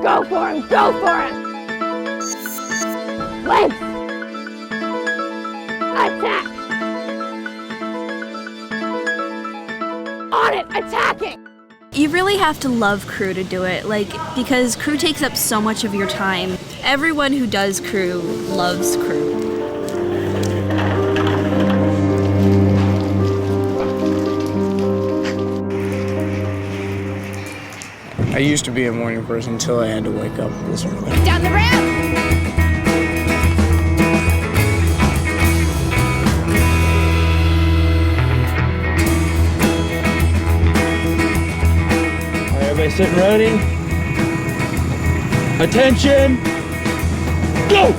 Go for him! Go for him! Legs! Attack! On it! Attacking! You really have to love crew to do it, because crew takes up so much of your time. Everyone who does crew loves crew. I used to be a morning person until I had to wake up this early. Down the ramp! Everybody sitting ready? Attention! Go!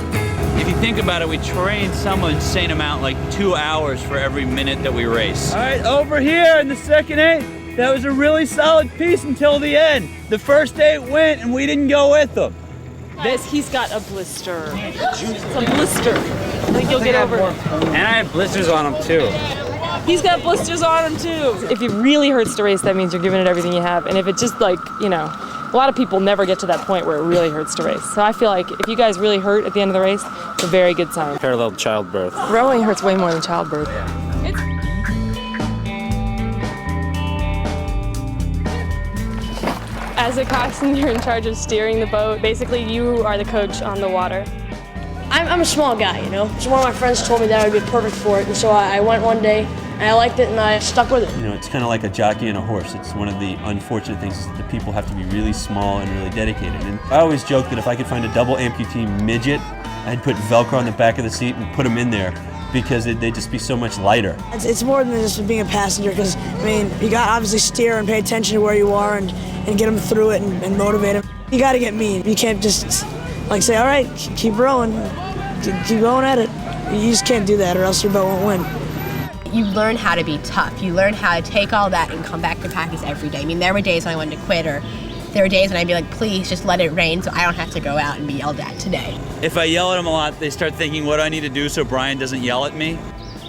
If you think about it, we train some insane amount, like 2 hours for every minute that we race. All right, over here in the second 8, that was a really solid piece until the end. The first 8 went and we didn't go with them. He's got a blister. It's a blister. I think you'll get over it. And I had blisters on him too. He's got blisters on him too. If it really hurts to race, that means you're giving it everything you have. And if it's just a lot of people never get to that point where it really hurts to race. So I feel like if you guys really hurt at the end of the race, it's a very good sign. Parallel childbirth. Rowing hurts way more than childbirth. As a coxswain, you're in charge of steering the boat. Basically, you are the coach on the water. I'm a small guy, So one of my friends told me that I would be perfect for it, and so I went one day, and I liked it, and I stuck with it. It's kind of like a jockey and a horse. It's one of the unfortunate things is that the people have to be really small and really dedicated. And I always joke that if I could find a double amputee midget, I'd put Velcro on the back of the seat and put them in there because they'd just be so much lighter. It's more than just being a passenger because, you got to obviously steer and pay attention to where you are and get them through it and motivate them. You got to get mean. You can't just say, all right, keep rowing, keep going at it. You just can't do that or else your boat won't win. You learn how to be tough. You learn how to take all that and come back to practice every day. There were days when I wanted to quit, or there were days when I'd be like, please just let it rain so I don't have to go out and be yelled at today. If I yell at them a lot, they start thinking what do I need to do so Brian doesn't yell at me.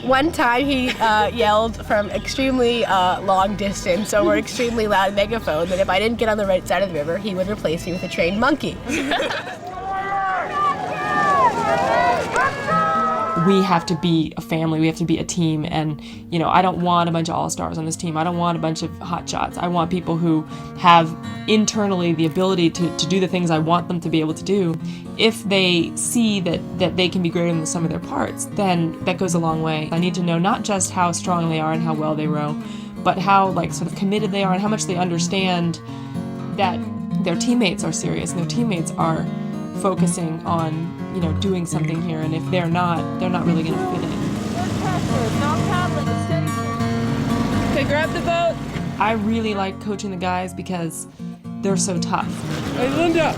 One time he yelled from extremely long distance over an extremely loud megaphone that if I didn't get on the right side of the river, he would replace me with a trained monkey. We have to be a family, we have to be a team, and I don't want a bunch of all-stars on this team. I don't want a bunch of hot shots. I want people who have internally the ability to do the things I want them to be able to do. If they see that they can be greater than the sum of their parts, then that goes a long way. I need to know not just how strong they are and how well they row, but how sort of committed they are and how much they understand that their teammates are serious and their teammates are focusing on doing something here, and if they're not really going to fit in. Okay, grab the boat. I really like coaching the guys because they're so tough. Hey, Linda!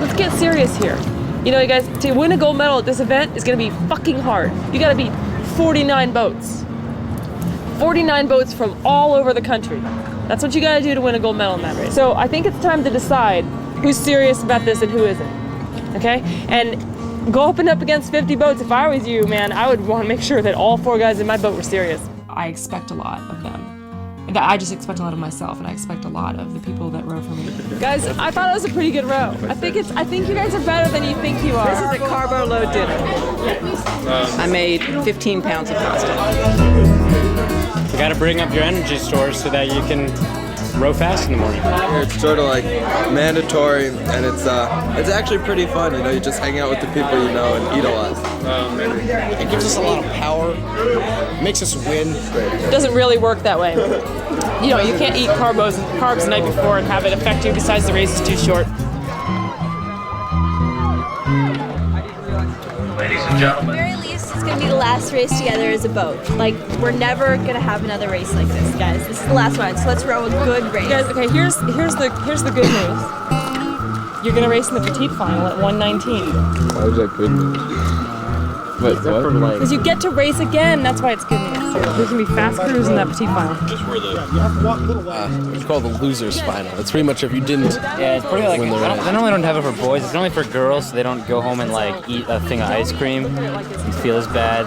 Let's get serious here. You guys, to win a gold medal at this event is going to be fucking hard. You got to beat 49 boats. 49 boats from all over the country. That's what you got to do to win a gold medal in that race. So I think it's time to decide who's serious about this and who isn't, okay? And go up against 50 boats. If I was you, man, I would want to make sure that all 4 guys in my boat were serious. I expect a lot of them. I just expect a lot of myself, and I expect a lot of the people that row for me. Guys, I thought it was a pretty good row. I think you guys are better than you think you are. This is a carbo load dinner. I made 15 pounds of pasta. You gotta bring up your energy stores so that you can row fast in the morning. It's sort of like mandatory, and it's actually pretty fun. You just hang out with the people you know and eat a lot. It gives us a lot of power, makes us win. It doesn't really work that way. You can't eat carbs the night before and have it affect you. Besides, the race is too short. Ladies and gentlemen. At the very least, it's going to be the last race together as a boat. We're never going to have another race like this, guys. This is the last one, so let's row a good race. Guys, okay, here's the good news. You're going to race in the petite final at 1:19. Why is that good news? Wait, what? Because you get to race again, that's why it's good news. There's going to be fast crews in that petite final. It's called the losers final. It's pretty much if you didn't. Yeah, it's pretty like they normally don't have it for boys. It's only for girls, so they don't go home and eat a thing of ice cream and feel as bad.